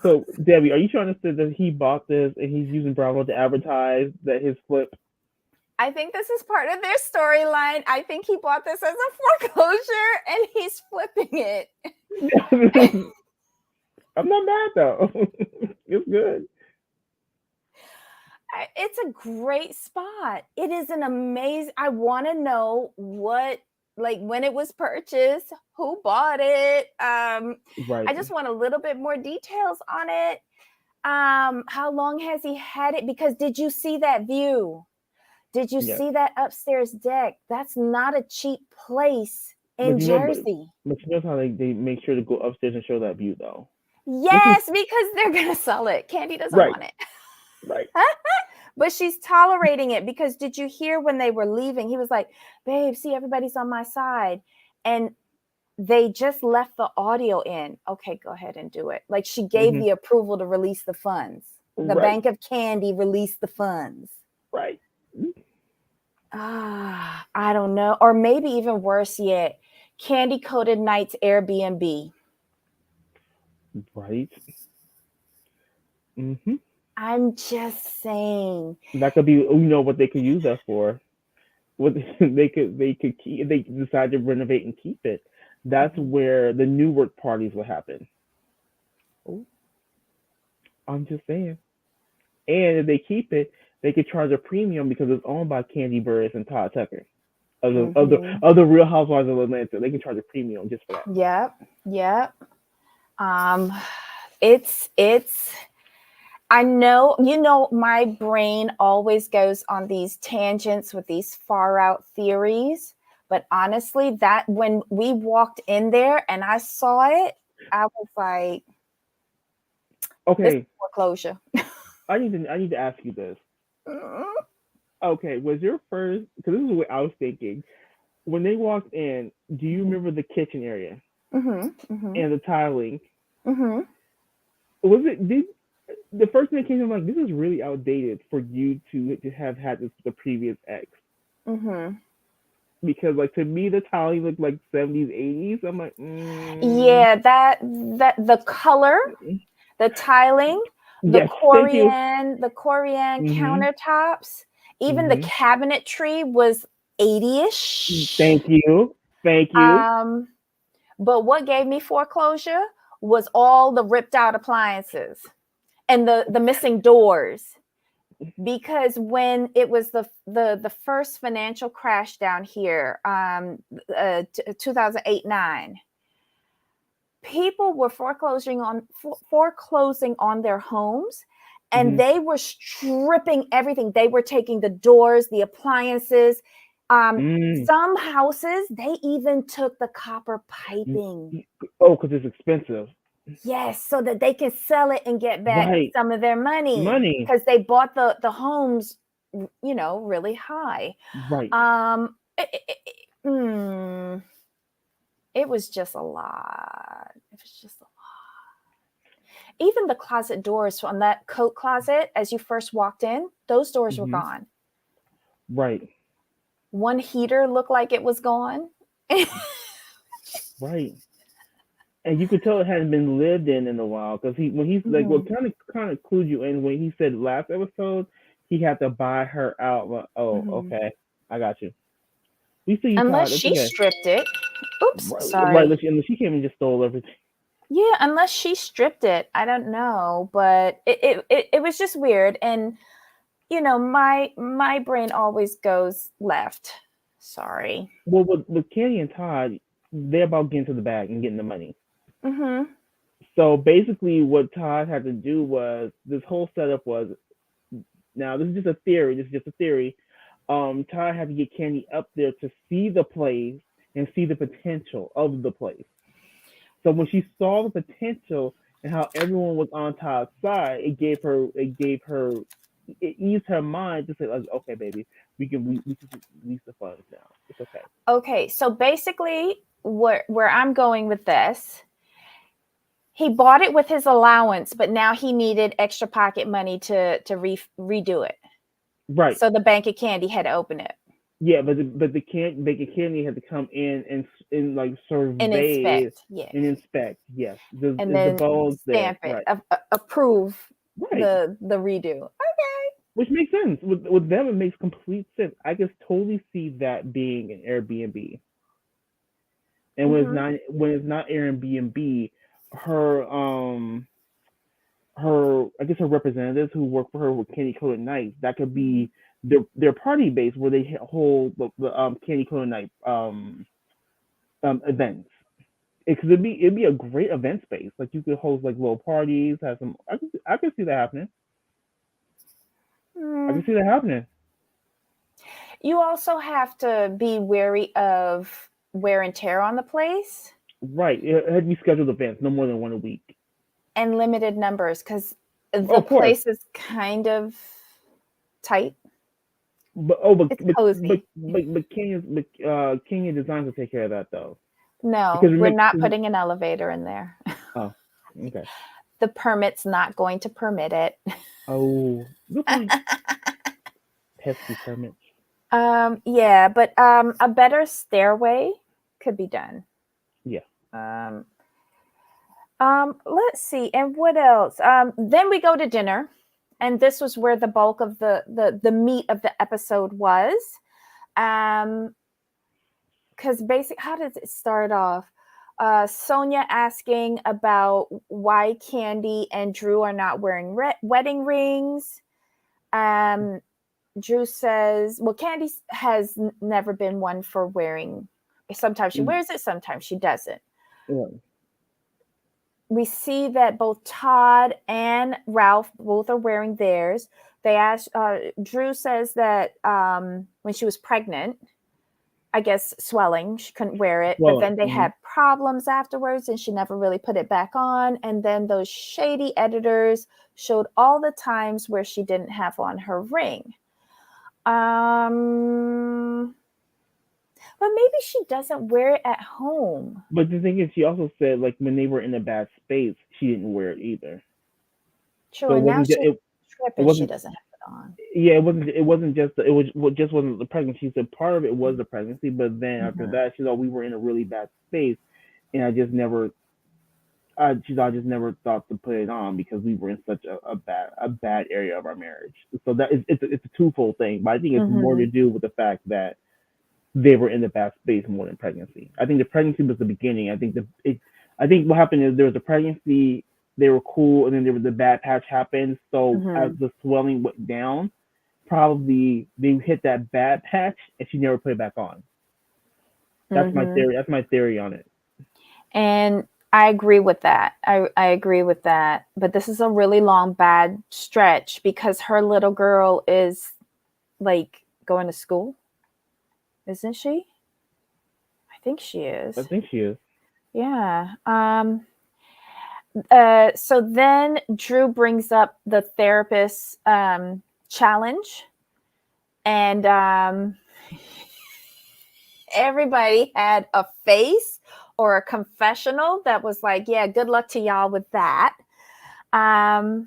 So Debbie, are you trying to say that he bought this and he's using Bravo to advertise that his flip? I think this is part of their storyline. I think he bought this as a foreclosure and he's flipping it. I'm not mad though. It's good. It's a great spot. It is an amazing. I want to know like when it was purchased, who bought it. I Right. just want a little bit more details on it. How long has he had it? Because did you see that view? Did you Yes. see that upstairs deck? That's not a cheap place But in you know, but, Jersey. but you know how they make sure to go upstairs and show that view though. Which is Yes, because they're going to sell it. Candy doesn't right, want it. right. But she's tolerating it because did you hear when they were leaving? He was like, babe, see, everybody's on my side. And they just left the audio in. Okay, go ahead and do it. Like she gave Hmm. the approval to release the funds. The Right, Bank of Candy released the funds. right, I don't know. Or maybe even worse yet, Candy Coated Nights Airbnb. right. Hmm. I'm just saying. That could be, what they could use that for. What they could keep if they decide to renovate and keep it. That's Mhm. where the new work parties will happen. Ooh. I'm just saying. And if they keep it, they could charge a premium because it's owned by Candy Burris and Todd Tucker of Mhm. the Real Housewives of Atlanta. They can charge a premium just for that. Yep. Yep. Um, it's I know, my brain always goes on these tangents with these far out theories. But honestly, that when we walked in there and I saw it, I was like, this is Okay, foreclosure. I need to ask you this. Okay, was your first, because this is what I was thinking when they walked in? Do you remember the kitchen area Mm-hmm. Mm-hmm. and the tiling? Mm-hmm. Was it did the first thing that came to mind, like, this is really outdated for you to have had this the previous ex? Mm-hmm. Because like to me the tiling looked like 70s 80s. I'm like, Yeah, that the color, the tiling, yes, thank you. The Corian Mhm. countertops, even the Mhm. cabinetry was 80ish. Thank you. Thank you. Um, but what gave me foreclosure was all the ripped out appliances and the missing doors. Because when it was the first financial crash down here, 2008-9, people were foreclosing on their homes, and Mhm. they were stripping everything. They were taking the doors, the appliances. Mm. Some houses, they even took the copper piping. Oh, because it's expensive. Yes, so that they can sell it and get back Right. some of their money Money. because they bought the homes, really high. Right. It was just a lot. It was just a lot. Even the closet doors from that coat closet, as you first walked in, those doors were Mhm. gone. Right. One heater looked like it was gone. Right. And you could tell it hadn't been lived in a while because when he's like what Mhm. kind of clued you in when he said last episode he had to buy her out. Like, oh, Mhm. okay, I got you. We see you, Unless Todd. It's she okay. stripped it. Oops, Right. Right. sorry. And she came and just stole everything. Yeah, unless she stripped it. I don't know, but it was just weird. And my brain always goes left. Sorry. Well, with Kenny and Todd, they're about getting to the bag and getting the money. Mhm. So basically, what Todd had to do was this whole setup was, now this is just a theory. This is just a theory. Todd had to get Candy up there to see the place and see the potential of the place. So when she saw the potential and how everyone was on Todd's side, it eased her mind to say, like, okay, baby, we can release the funds now. It's okay. Okay, so basically, where I'm going with this, he bought it with his allowance, but now he needed extra pocket money to redo it. Right. So the Bank of Candy had to open it Yeah, but the can Baker Candy had to come in and like and survey inspect, yeah, and inspect. Yes, and is the then bones there? stamp it, Right. approve Right. the redo. Which makes sense. With them, it makes complete sense. I can totally see that being an Airbnb. And Mm-hmm. when it's not Airbnb, her her I guess her representatives who work for her with Candy Coated Nights, that could Mm-hmm. be their party base where they hold the Candy Coated Night events. It'd be a great event space. Like you could host like little parties, have some. I could see that happening. I Mm. can see that happening. You also have to be wary of wear and tear on the place Right. It had to be scheduled events, no more than one a week. and limited numbers because Oh, the of course. place is kind of tight. But It's cozy. Kenya Designs will take care of that though. Because No, we're not putting an elevator in there. oh, okay. The permit's not going to permit it. Oh, good point. Pesky permits. Yeah, but a better stairway could be done. Yeah. Um, let's see, and what else? Then we go to dinner, and this was where the bulk of the meat of the episode was. Because how does it start off? Sonia asking about why Candy and Drew are not wearing wedding rings. Drew says, well, Candy has never been one for wearing. Sometimes she wears it, sometimes she doesn't. Yeah. We see that both Todd and Ralph both are wearing theirs. They asked, Drew says that when she was pregnant, I guess swelling, she couldn't wear it, but then they had problems afterwards and she never really put it back on. And then those shady editors showed all the times where she didn't have on her ring. But maybe she doesn't wear it at home. But the thing is, she also said like when they were in a bad space, she didn't wear it either. True, So and now she's it tripping. She doesn't have it on. Yeah, it wasn't just wasn't the pregnancy. She said part of it was the pregnancy, but then after that, she thought we were in a really bad space, and I just never thought to put it on because we were in such a bad area of our marriage. So that is it's a twofold thing, but I think it's more to do with the fact that they were in the bad space more than pregnancy. I think the pregnancy was the beginning. I think what happened is there was a pregnancy, they were cool, and then there was the bad patch happened. So as the swelling went down, probably they hit that bad patch and she never put it back on. That's my theory. That's my theory on it. And I agree with that. I agree with that. But this is a really long bad stretch because her little girl is like going to school. Isn't she? I think she is. I think she is. Yeah. So then Drew brings up the therapist challenge. And everybody had a face or a confessional that was like, yeah, good luck to y'all with that. I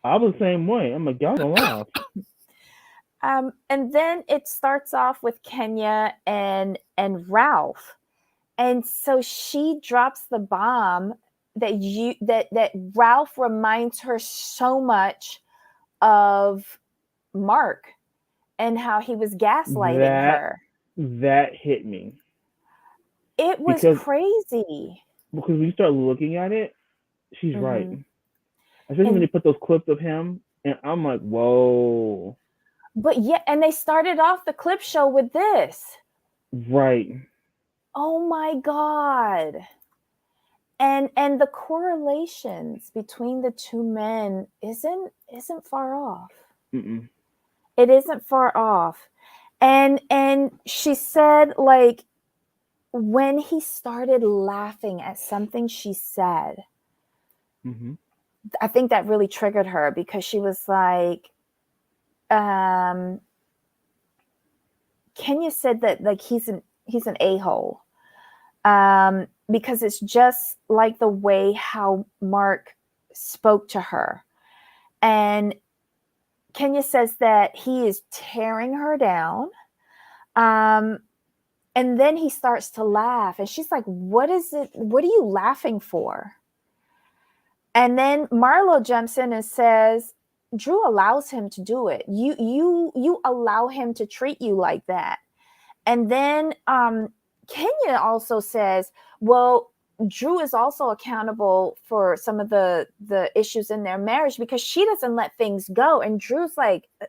was the same way. I'm like, y'all don't laugh. And then it starts off with Kenya and Ralph. And so she drops the bomb that Ralph reminds her so much of Mark and how he was gaslighting her. That hit me. It was crazy. Because when you start looking at it, she's right. Especially when they put those clips of him, and I'm like, whoa. But yeah, and they started off the clip show with this. Right. Oh my God. And the correlations between the two men isn't far off. Mm-mm. It isn't far off. And she said, like, when he started laughing at something she said, I think that really triggered her because she was like, Kenya said that like he's an a-hole. Because it's just like the way how Mark spoke to her. And Kenya says that he is tearing her down. And then he starts to laugh. And she's like, what is it? What are you laughing for? And then Marlo jumps in and says, Drew allows him to do it. You allow him to treat you like that. And then Kenya also says, well, Drew is also accountable for some of the issues in their marriage because she doesn't let things go. And Drew's like, name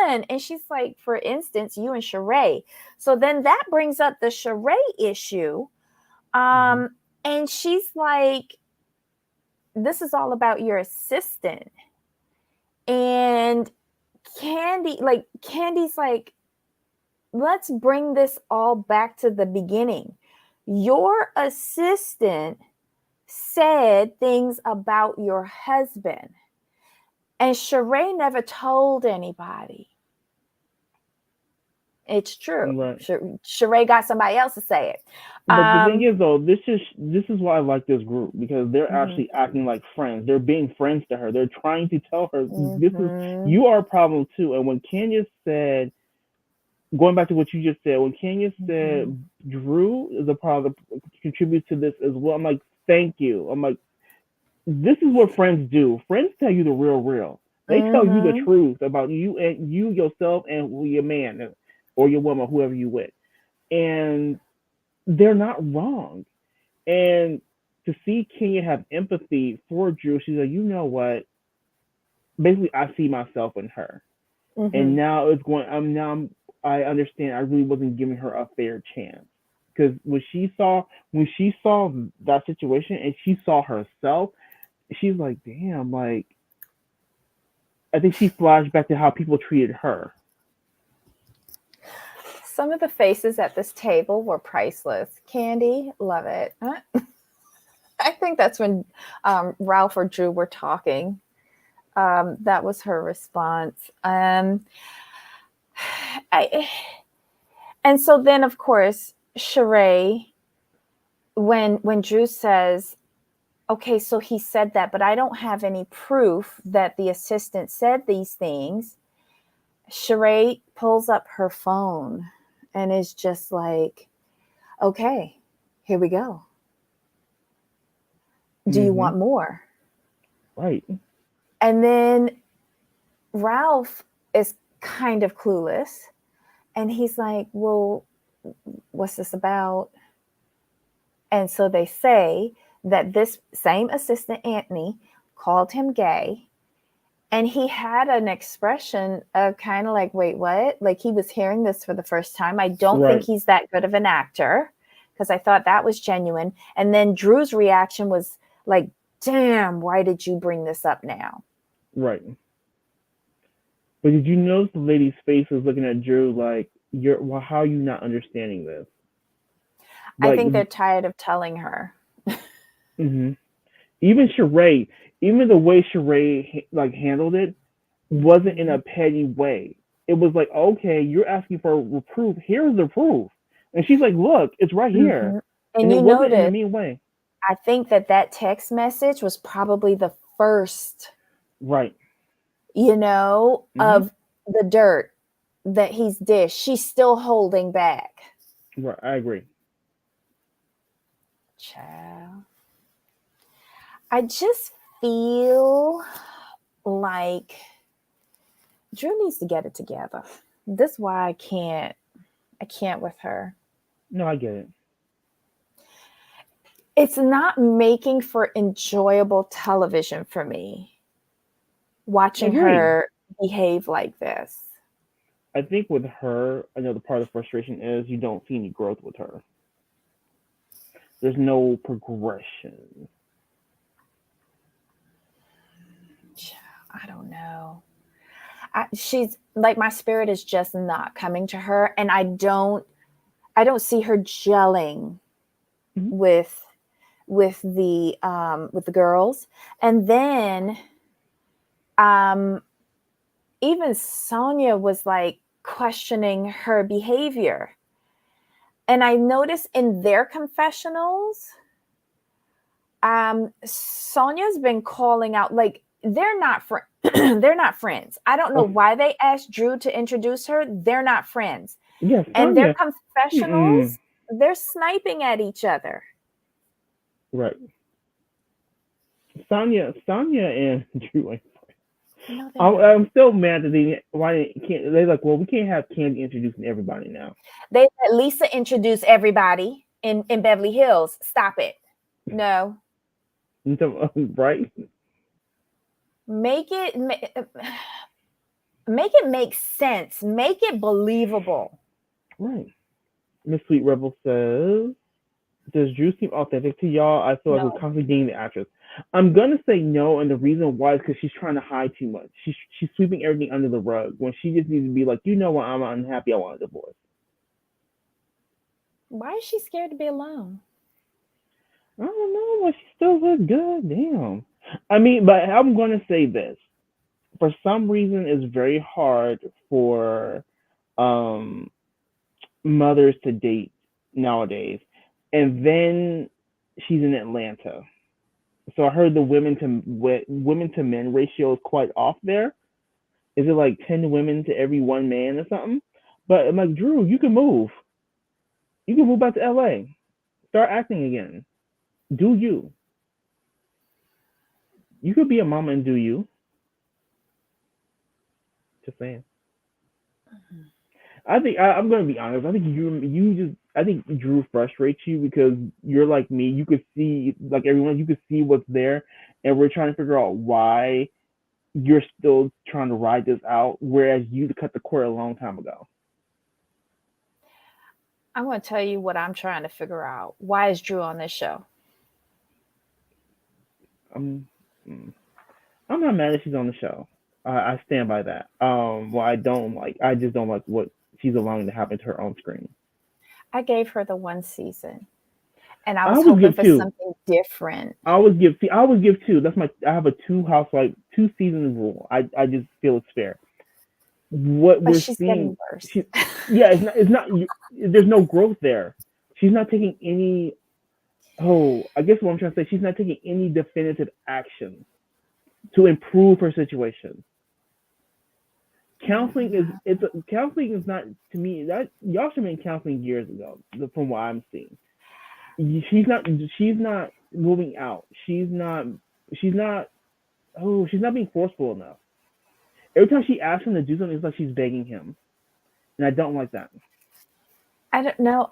one. And she's like, for instance, you and Sheree. So then that brings up the Sheree issue. And she's like, this is all about your assistant. And Candy's like, let's bring this all back to the beginning. Your assistant said things about your husband, and Sheree never told anybody. It's true. Right. Sheree got somebody else to say it. But the thing is, though, this is why I like this group, because they're Mhm. actually acting like friends. They're being friends to her. They're trying to tell her this is Mhm. you are a problem too. And when Kenya said, going back to what you just said, when Kenya said Drew is a problem that contributes to this as well, I'm like, thank you. I'm like, this is what friends do. Friends tell you the real. They tell you the Mhm. truth about you and you yourself and your man or your woman, whoever you with, and they're not wrong. And to see Kenya have empathy for Drew, she's like, you know what? Basically, I see myself in her, and Mhm. now it's going. I understand. I really wasn't giving her a fair chance, because when she saw that situation and she saw herself, she's like, damn. Like, I think she flashed back to how people treated her. Some of the faces at this table were priceless. Candy, love it. I think that's when Ralph or Drew were talking. That was her response. I, and so then, of course, Sheree, when Drew says, "Okay, so he said that, but I don't have any proof that the assistant said these things," Sheree pulls up her phone and is just like, "Okay, here we go. Do you Mm-hmm. want more?" Right. And then Ralph is kind of clueless. And he's like, "Well, what's this about?" And so they say that this same assistant, Anthony, called him gay. And he had an expression of kind of like, wait, what? Like he was hearing this for the first time. I don't think Right. he's that good of an actor, because I thought that was genuine. And then Drew's reaction was like, damn, why did you bring this up now? Right. But did you notice the lady's face was looking at Drew like, "You're well, how are you not understanding this?" I Like, think they're tired of telling her. mm-hmm. Even Sheree, even the way Sheree like handled it wasn't in Mm-hmm. a petty way. It was like, okay, you're asking for proof. Here's the proof, and she's like, "Look, it's right here," Mm-hmm. And and it you wasn't in a notice, mean way. I think that text message was probably the first, Right. Mm-hmm. of the dirt that he's dished. She's still holding back. Right. I agree. Child. I just feel like Drew needs to get it together. This is why I can't with her. No, I get it. It's not making for enjoyable television for me, I watching agree. her behave like this. I think with her, another part of the frustration is you don't see any growth with her. There's no progression. I don't know. She's like, my spirit is just not coming to her, and I don't see her gelling Mm-hmm. with with the girls. And then um even Sonia was like questioning her behavior. And I noticed in their confessionals, Sonia's been calling out, like, they're not they're not friends. I don't know Oh, why they asked Drew to introduce her. They're not friends. yes, And their Sonya. confessionals, Mm-mm. they're sniping at each other. Right. Sonya and Drew. No, they're not. I'm still mad that why can't they like, well, we can't have Candy introducing everybody now. They let Lisa introduce everybody in Beverly Hills. Stop it. No. Right. Make it make it make sense. Make it believable. Right. Miss Sweet Rebel says, "Does Drew seem authentic to y'all? I feel like we're No. constantly dating the actress." I'm gonna say no, and the reason why is because she's trying to hide too much. She's sweeping everything under the rug when she just needs to be like, you know what, I'm unhappy. I want a divorce. Why is she scared to be alone? I don't know, but she still look good. Damn. I mean, but I'm gonna say this. For some reason, it's very hard for um mothers to date nowadays. And then she's in Atlanta, so I heard the women to men ratio is quite off there. Is it like 10 women to every one man or something? But I'm like, Drew, you can move. You can move back to LA. Start acting again. Do you? You could be a mama and do you. Just saying. I'm gonna be honest. I think I think Drew frustrates you because you're like me. You could see like everyone. You could see what's there, and we're trying to figure out why you're still trying to ride this out, whereas you cut the cord a long time ago. I'm going to tell you what I'm trying to figure out. Why is Drew on this show? I'm mm, I'm not mad that she's on the show. I stand by that. Well, I just don't like what she's allowing to happen to her on screen. I gave her the one season, and I I was would hoping give for two. something different. I would give two. I have a two season rule. I just feel it's fair. What But we're she's seeing, getting worse. yeah, it's not. There's no growth there. She's not taking any. Oh, I guess what I'm trying to say, she's not taking any definitive action to improve her situation. Counseling is not, to me, that y'all should have been counseling years ago from what I'm seeing. She's not moving out. She's not she's not being forceful enough. Every time she asks him to do something, it's like she's begging him, and I don't like that. I don't know.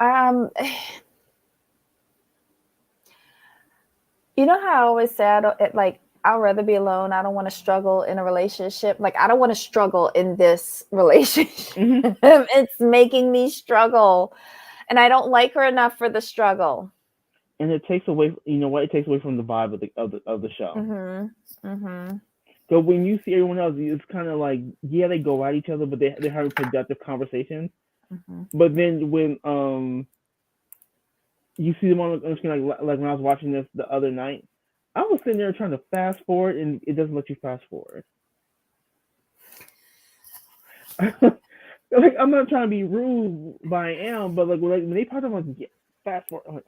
You know how I always say like I'd rather be alone. I don't want to struggle in a relationship. Like I don't want to struggle in this relationship. Hmm. It's making me struggle, and I don't like her enough for the struggle. And it takes away, you know what? It takes away from the vibe of the show. Mhm. Mhm. So when you see everyone else, it's kind of like, yeah, they go at each other, but they're having productive conversations. Mhm. But then when you see them on the screen, like when I was watching this the other night, I was sitting there trying to fast forward, and it doesn't let you fast forward. Like I'm not trying to be rude, but I am. But like when they part of like yeah, fast forward, I'm like,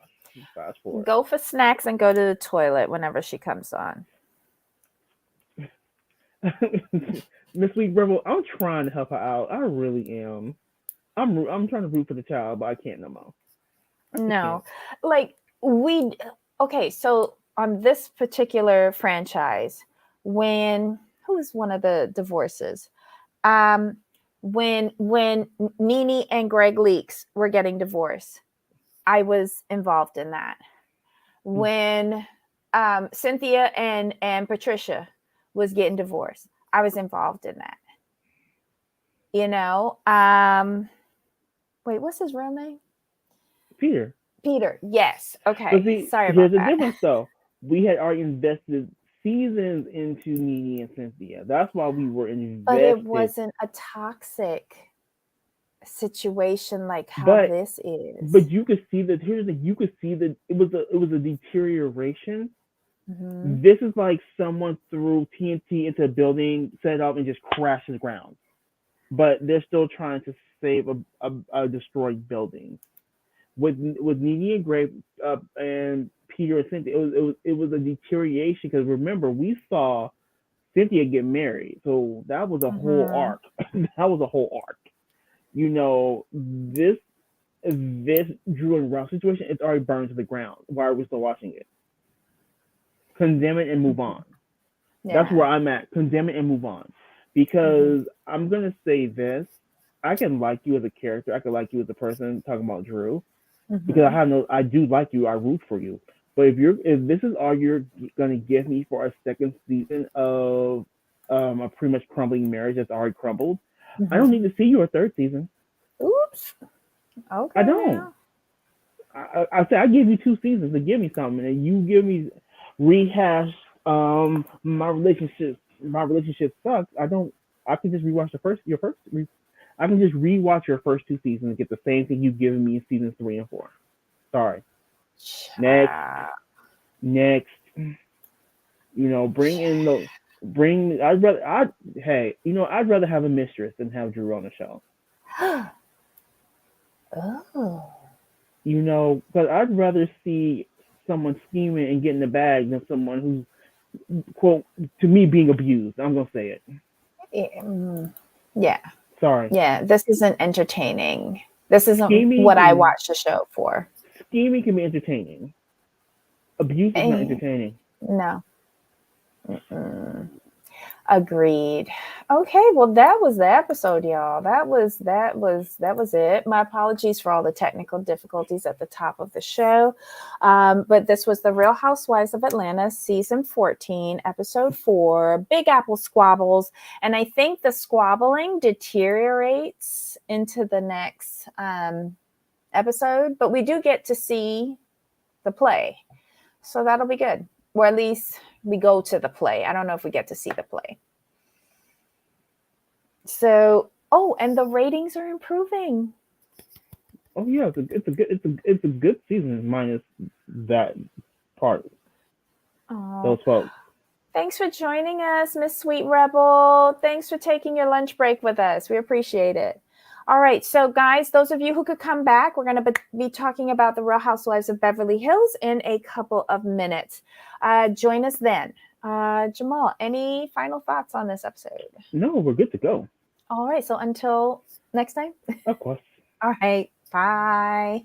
fast forward. Go for snacks and go to the toilet whenever she comes on. Miss Week Rebel, I'm trying to help her out. I really am. I'm trying to root for the child, but I can't no more. I just can't. No, like we. Okay, so on this particular franchise, when who was one of the divorces? Um, when Nene and Greg Leaks were getting divorced, I was involved in that. When Cynthia and Patricia was getting divorced, I was involved in that. You know, wait, what's his real name? Peter. Peter. Yes. But Okay. see, Sorry here's about the that. difference though. We had already invested seasons into Nene and Cynthia. That's why we were But it invested. wasn't a toxic situation like how But this is. but you could see that here's the you could see that it was a deterioration. Hmm. This is like someone threw TNT into a building, set it up, and just crashed to the ground. But they're still trying to save a destroyed building. With Nene and Grape and Peter and Cynthia, it was a deterioration because remember we saw Cynthia get married, so that was a whole Hmm. arc. That was a whole arc. This Drew and Ralph situation, it's already burned to the ground. Why are we still watching it? Condemn it and move on. That's Yeah. where I'm at. Condemn it and move on. Hmm. Because I'm gonna say this. I can like you as a character. I can like you as a person. Talking about Drew, because Hmm. I do like you. I root for you. But if this is all you're gonna give me for a second season of a pretty much crumbling marriage that's already crumbled, I don't Hmm. need to see your third season. Oops. I Okay don't. now. I say I give you 2 seasons to give me something, and you give me rehash. My relationship sucks. I don't. I can just rewatch I can just rewatch your first 2 seasons and get the same thing you've given me in seasons 3 and 4. Sorry. Child. Next. Bring in the bring. I'd rather have a mistress than have Drew on the show. Oh. Because I'd rather see someone scheming and getting the bag than someone who's, quote, to me, being abused. I'm gonna say it. Yeah. Sorry. Yeah. This isn't entertaining. This isn't Scheming what I watch the show for. Scheming can be entertaining. Abuse is not entertaining. No. Mm-mm. Agreed. Okay, well that was the episode, y'all. That was it. My apologies for all the technical difficulties at the top of the show. But this was the Real Housewives of Atlanta, season 14, episode 4, Big Apple Squabbles. And I think the squabbling deteriorates into the next episode, but we do get to see the play. So that'll be good. Or at least we go to the play. I don't know if we get to see the play. So, and the ratings are improving. Oh yeah, it's a good season minus that part. Those folks. Thanks for joining us, Miss Sweet Rebel. Thanks for taking your lunch break with us. We appreciate it. All right, so guys, those of you who could come back, we're going to be talking about the Real Housewives of Beverly Hills in a couple of minutes. Join us then. Jamal, any final thoughts on this episode? No, we're good to go. All right, so until next time. Of course. All right, bye.